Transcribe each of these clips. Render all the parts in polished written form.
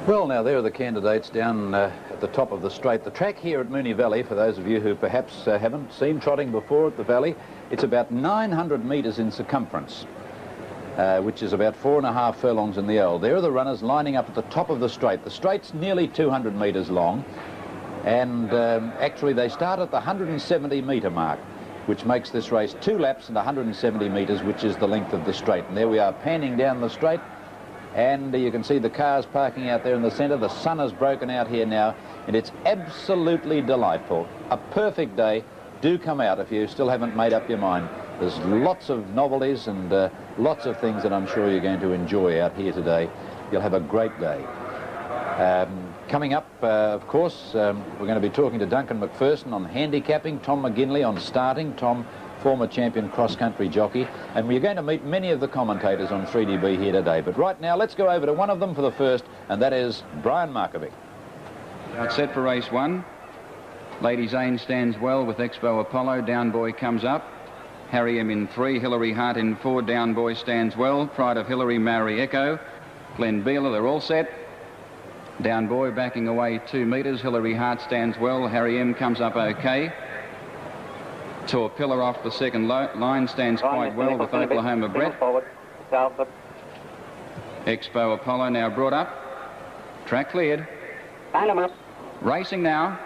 Well, now there are the candidates down at the top of the straight. The track here at Moonee Valley, for those of you who perhaps haven't seen trotting before at the valley, it's about 900 metres in circumference, which is about 4.5 furlongs in the L. There are the runners lining up at the top of the straight. The straight's nearly 200 metres long, and actually they start at the 170 metre mark, which makes this race 2 laps and 170 metres, which is the length of the straight. And there we are panning down the straight. And you can see the cars parking out there in the centre. The sun has broken out here now, and it's absolutely delightful. A perfect day. Do come out if you still haven't made up your mind. There's lots of novelties and lots of things that I'm sure you're going to enjoy out here today. You'll have a great day. Coming up, of course, we're going to be talking to Duncan McPherson on handicapping, Tom McGinley on starting. Tom, former champion cross-country jockey, and we're going to meet many of the commentators on 3DB here today. But right now, let's go over to one of them for the first, and that is Brian Markovic. It's set for race 1. Lady Zane stands well with Expo Apollo. Down Boy comes up. Harry M in 3, Hilary Hart in 4. Down Boy stands well. Pride of Hilary, Maori Echo. Glenn Beeler, they're all set. Down Boy backing away 2 metres. Hilary Hart stands well. Harry M comes up okay. To a pillar off the second line, stands quite well with Oklahoma Brett. Expo Apollo now brought up. Track cleared. Racing now.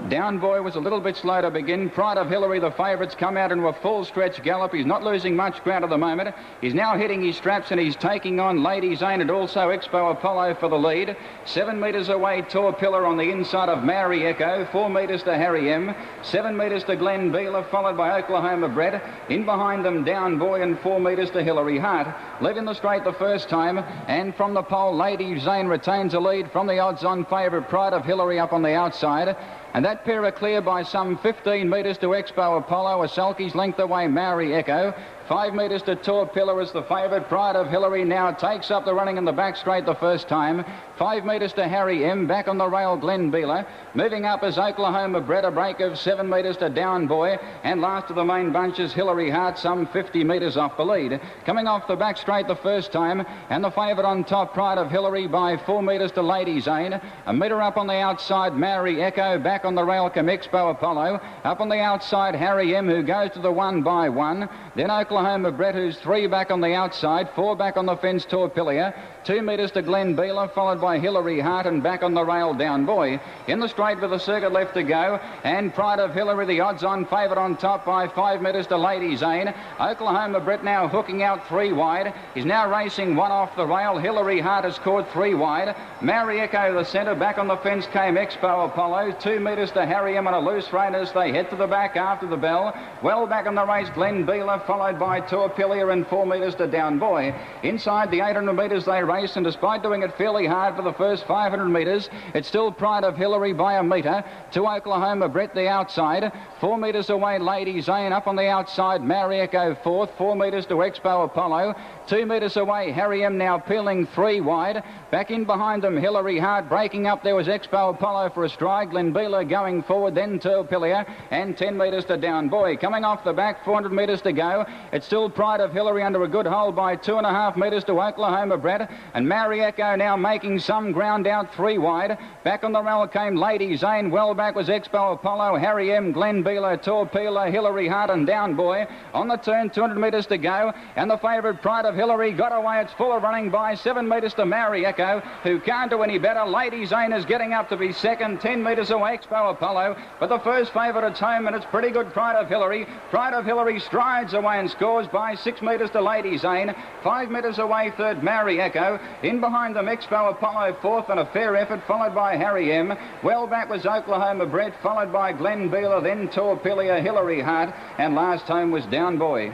Down Boy was a little bit slow to begin. Pride of Hilary, the favourites, come out into a full stretch gallop. He's not losing much ground at the moment. He's now hitting his straps and he's taking on Lady Zane and also Expo Apollo for the lead. 7 metres away, Tor Pillar on the inside of Maori Echo. 4 metres to Harry M. 7 metres to Glenn Beeler, followed by Oklahoma Brett. In behind them, Down Boy, and 4 metres to Hilary Hart. Led in the straight the first time, and from the pole, Lady Zane retains a lead from the odds-on favourite Pride of Hilary up on the outside. And that pair are clear by some 15 metres to Expo Apollo, a sulky's length away Maori Echo. 5 metres to Tor Pillar as the favourite. Pride of Hilary now takes up the running in the back straight the first time. 5 metres to Harry M. Back on the rail, Glenn Beeler. Moving up is Oklahoma Brett, a break of 7 metres to Down Boy. And last of the main bunch is Hilary Hart, some 50 metres off the lead. Coming off the back straight the first time. And the favourite on top, Pride of Hilary, by 4 metres to Lady Zane. A metre up on the outside, Maori Echo. Back on the rail come Expo Apollo. Up on the outside, Harry M, who goes to the 1 by 1. Then Oklahoma Brett, who's 3 back on the outside. 4 back on the fence, Torpillia. 2 metres to Glenn Beeler, followed by Hilary Hart, and back on the rail, Down Boy. In the straight with a circuit left to go, and Pride of Hilary, the odds-on favourite, on top by 5 metres to Lady Zane. Oklahoma Brett now hooking out 3 wide. He's now racing 1 off the rail. Hilary Hart has scored 3 wide. Maori Echo, the centre. Back on the fence came Expo Apollo. 2 metres to Harry M on a loose rein as they head to the back after the bell. Well back on the race, Glenn Beeler, followed by Torpillia, and 4 metres to Down Boy. Inside the 800 metres they race, and despite doing it fairly hard for the first 500 metres, it's still Pride of Hilary by a metre. To Oklahoma Brett, the outside. 4 metres away, Lady Zane. Up on the outside, Maori Echo fourth. 4 metres to Expo Apollo. 2 metres away, Harry M now peeling 3 wide. Back in behind them, Hilary Hart. Breaking up, there was Expo Apollo for a stride. Glenn Beeler going forward, then Torpillia, and 10 metres to Down Boy. Coming off the back, 400 metres to go. It's still Pride of Hilary under a good hold by 2.5 metres to Oklahoma Brett. And Maori Echo now making some ground out 3 wide. Back on the rail came Lady Zane. Well back was Expo Apollo, Harry M, Glenn Beeler, Torpillia, Hilary Hart, and Down Boy. On the turn, 200 metres to go. And the favourite Pride of Hilary got away. It's full of running by 7 metres to Maori Echo, who can't do any better. Lady Zane is getting up to be second, 10 metres away Expo Apollo. But the first favourite at home, and it's pretty good Pride of Hilary. Pride of Hilary strides away and scores by 6 metres to Lady Zane. 5 metres away third, Maori Echo. In behind them, Expo Apollo fourth, and a fair effort, followed by Harry M. Well back was Oklahoma Brett, followed by Glenn Beeler, then Torpillia, Hilary Hart, and last home was Down Boy.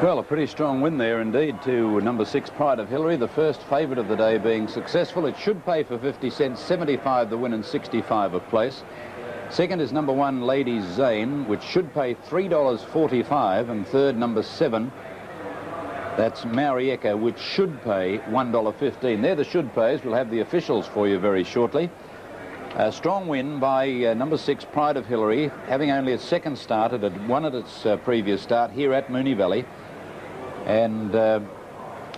Well, a pretty strong win there indeed to number 6, Pride of Hilary, the first favourite of the day being successful. It should pay for 50 cents, 75 the win and 65 a place. Second is number 1, Lady Zane, which should pay $3.45, and third, number 7, that's Maori Echo, which should pay $1.15. They're the should pays. We'll have the officials for you very shortly. A strong win by number 6, Pride of Hilary, having only its second start. It had won at its previous start here at Moonee Valley. And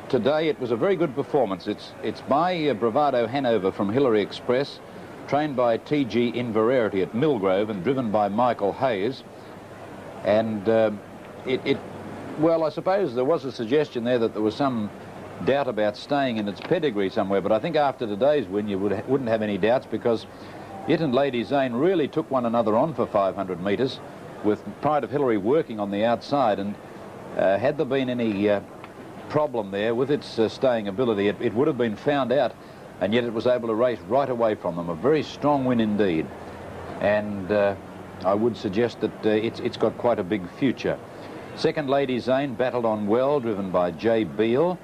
today it was a very good performance. It's by Bravado Hanover from Hilary Express, trained by T.G. Inverarity at Millgrove and driven by Michael Hayes. And well, I suppose there was a suggestion there that there was some doubt about staying in its pedigree somewhere, but I think after today's win you wouldn't have any doubts, because it and Lady Zane really took one another on for 500 metres, with Pride of Hilary working on the outside, and had there been any problem there with its staying ability, it would have been found out, and yet it was able to race right away from them. A very strong win indeed, and I would suggest that it's got quite a big future. Second, Lady Zane battled on well, driven by J. Beale,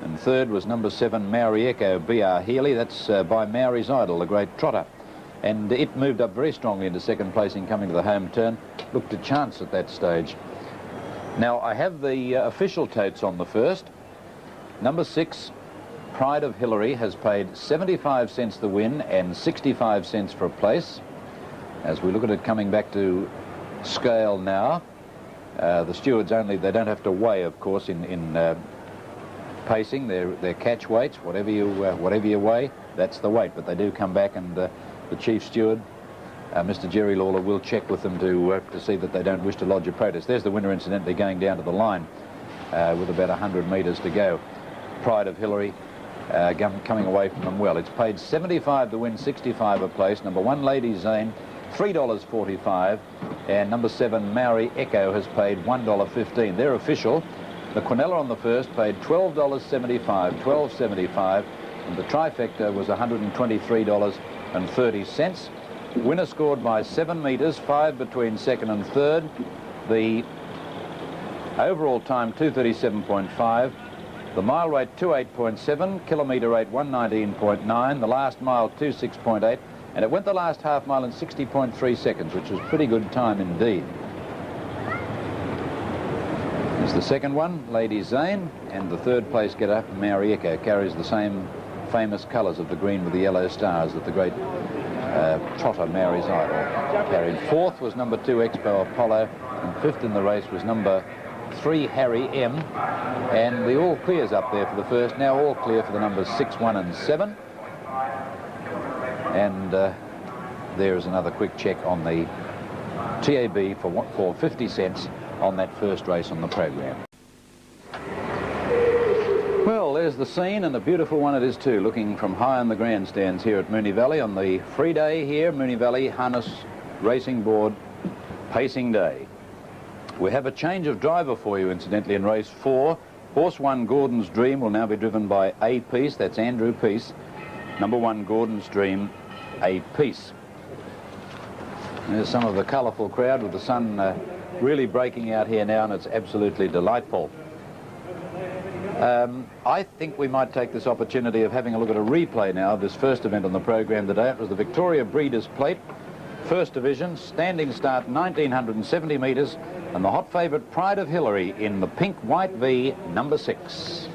and third was number 7, Maori Echo, B.R. Healy. That's by Maori's Idol, the great trotter, and it moved up very strongly into second placing, coming to the home turn. Looked a chance at that stage. Now I have the official totes on the first. Number 6, Pride of Hilary, has paid 75 cents the win and 65 cents for a place. As we look at it coming back to scale now, the stewards only, they don't have to weigh, of course, in pacing. Their catch weights, whatever you weigh, that's the weight. But they do come back, and the chief steward, Mr. Jerry Lawler, will check with them to see that they don't wish to lodge a protest. There's the winner, incidentally, going down to the line with about 100 metres to go. Pride of Hilary coming away from them well. It's paid 75 to win, 65 a place. Number 1, Lady Zane, $3.45, and number 7, Maori Echo, has paid $1.15. They're official. The Quinella on the first paid $12.75, $12.75, and the trifecta was $123.30. Winner scored by 7 metres, 5 between second and third. The overall time 2:37.5. The mile rate 2:08.7, kilometre rate 1:19.9, the last mile 2:06.8, and it went the last half mile in 60.3 seconds, which was pretty good time indeed. There's the second one, Lady Zane, and the third place getter, Maori Echo, carries the same famous colours of the green with the yellow stars that the great trotter Maori's Idol carried. Fourth was number 2, Expo Apollo, and fifth in the race was number 3, Harry M, and the all clears up there for the first. Now all clear for the numbers 6, 1 and 7, and there is another quick check on the TAB for 50 cents on that first race on the program. Well, there's the scene, and a beautiful one it is too, looking from high on the grandstands here at Moonee Valley on the free day here, Moonee Valley Harness Racing Board Pacing Day. We have a change of driver for you, incidentally, in race 4. Horse 1, Gordon's Dream, will now be driven by A. Peace. That's Andrew Peace. Number 1, Gordon's Dream, A. Peace. There's some of the colourful crowd with the sun really breaking out here now, and it's absolutely delightful. I think we might take this opportunity of having a look at a replay now of this first event on the program today. It was the Victorian Breeders Plate, First Division, standing start 1970 metres, and the hot favourite Pride of Hilary in the pink white V, number 6.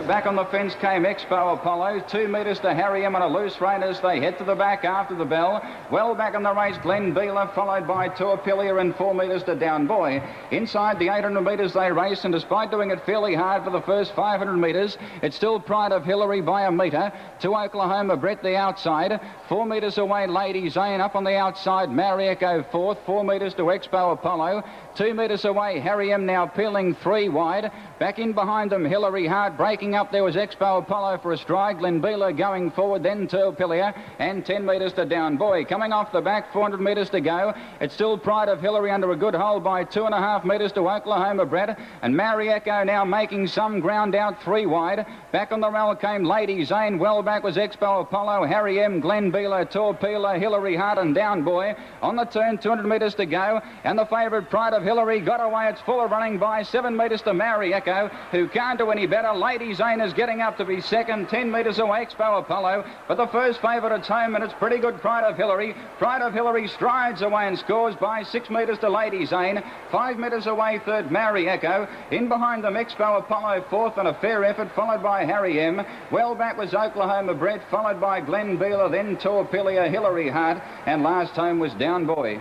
Back on the fence came Expo Apollo, 2 metres to Harry M on a loose rein as they head to the back after the bell. Well back on the race, Glenn Beeler, followed by Torpilia, and 4 metres to Down Boy. Inside the 800 metres they race, and despite doing it fairly hard for the first 500 metres, it's still Pride of Hilary by a metre. To Oklahoma Brett the outside. 4 metres away, Lady Zane up on the outside. Maori Echo fourth, 4 metres to Expo Apollo. 2 metres away, Harry M now peeling 3 wide. Back in behind them, Hilary Hart breaking up. There was Expo Apollo for a stride. Glenn Beeler going forward, then Turpilia, and 10 metres to Down Boy. Coming off the back, 400 metres to go. It's still Pride of Hilary under a good hold by 2.5 metres to Oklahoma Brett, and Maori Echo now making some ground out 3 wide. Back on the rail came Lady Zane. Well back was Expo Apollo, Harry M, Glenn Beeler, Torpila, Hilary Hart, and Down Boy. On the turn, 200 metres to go, and the favourite Pride of Hilary got away. It's full of running by 7 metres to Maori Echo, who can't do any better. Lady Zane is getting up to be second, 10 metres away, Expo Apollo, but the first favourite at home, and it's pretty good Pride of Hilary. Pride of Hilary strides away and scores by 6 metres to Lady Zane. 5 metres away, third, Maori Echo. In behind them, Expo Apollo fourth, and a fair effort, followed by Harry M. Well back was Oklahoma Brett, followed by Glenn Beeler, then Torpilia, Hilary Hart, and last home was Down Boy.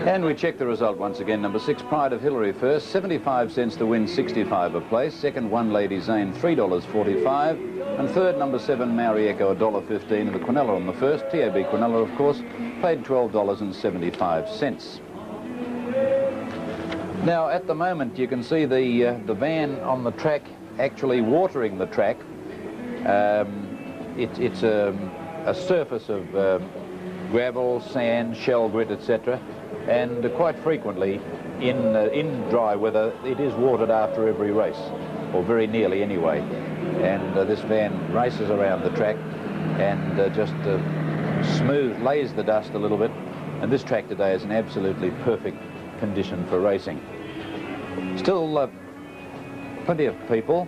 And we check the result once again. Number 6, Pride of Hilary first, 75 cents to win, 65 a place. Second, One Lady Zane, $3.45. And third, number 7, Maori Echo, $1.15. And the Quinella on the first, TAB Quinella, of course, paid $12.75. Now, at the moment, you can see the van on the track actually watering the track. It's a surface of gravel, sand, shell grit, etc. And quite frequently, in dry weather, it is watered after every race, or very nearly anyway. And this van races around the track and just lays the dust a little bit. And this track today is an absolutely perfect condition for racing. Still plenty of people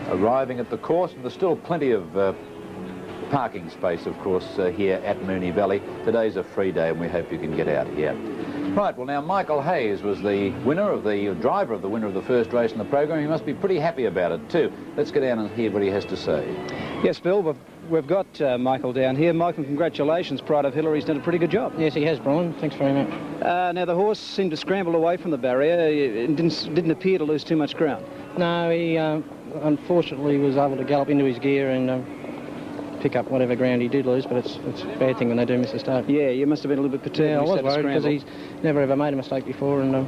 arriving at the course, and there's still plenty of parking space, of course, here at Moonee Valley. Today's a free day and we hope you can get out here. Right, well now Michael Hayes was the driver of the winner of the first race in the program. He must be pretty happy about it too. Let's go down and hear what he has to say. Yes, Bill, we've got Michael down here. Michael, congratulations. Pride of Hilary's done a pretty good job. Yes, he has, Brian. Thanks very much. Now the horse seemed to scramble away from the barrier. It didn't appear to lose too much ground. No, he unfortunately was able to gallop into his gear and pick up whatever ground he did lose, but it's a bad thing when they do miss a start. Yeah, you must have been a little bit perturbed. Yeah, I was worried because he's never ever made a mistake before, and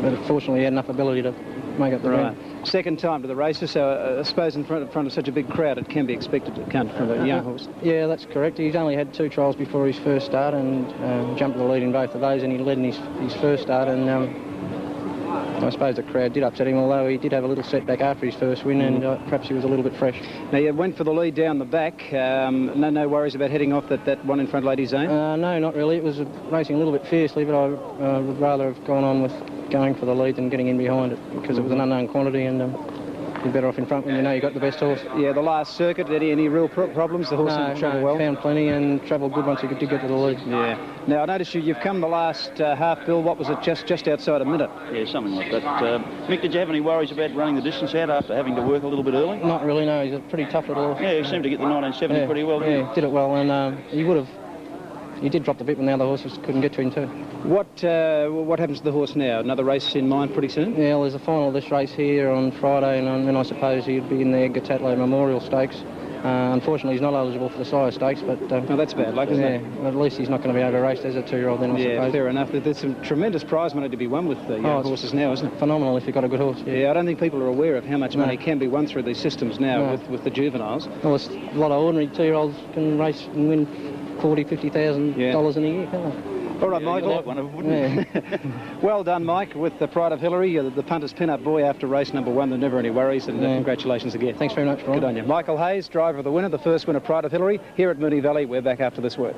but fortunately he had enough ability to make up the ground. Second time to the races, so I suppose in front of such a big crowd it can be expected to come from a young horse. Yeah, that's correct. He's only had 2 trials before his first start and jumped to the lead in both of those, and he led in his first start, and I suppose the crowd did upset him, although he did have a little setback after his first win, and perhaps he was a little bit fresh. Now, you went for the lead down the back. No worries about heading off that one in front Lady Zane? No, not really. It was racing a little bit fiercely, but I would rather have gone on with going for the lead than getting in behind it, because it was an unknown quantity, and you're better off in front when you know you've got the best horse. Yeah, the last circuit, any real problems? The horse didn't travel well? Found plenty and travelled good once he did get to the lead. Yeah. Now, I noticed you've come the last half, Bill. What was it, just outside a minute? Yeah, something like that. Mick, did you have any worries about running the distance out after having to work a little bit early? Not really, no. He's a pretty tough little horse. Yeah, he seemed to get the 1970 pretty well, didn't he? Yeah, did it well, and he did drop the bit when the other horses couldn't get to him too. What happens to the horse now? Another race in mind pretty soon? Yeah, well, there's a final of this race here on Friday, and then I suppose he'd be in the Edgar Tatlow Memorial Stakes. Unfortunately, he's not eligible for the Sire Stakes, but... oh, that's bad luck, isn't it? At least he's not going to be over-raced as a 2-year-old then, I suppose. Yeah, fair enough. There's some tremendous prize money to be won with young horses now, isn't it? Phenomenal if you've got a good horse. Yeah, I don't think people are aware of how much money can be won through these systems now with the juveniles. Well, a lot of ordinary 2-year-olds can race and win $40,000, $50,000 in a year, can't they? All right, Michael. Well done, Mike, with the Pride of Hilary, the punter's pin-up boy after race number 1. There are never any worries, and congratulations again. Thanks very much, Brian. Good on you. Michael Hayes, driver of the winner, the first winner, Pride of Hilary, here at Moonee Valley. We're back after this word.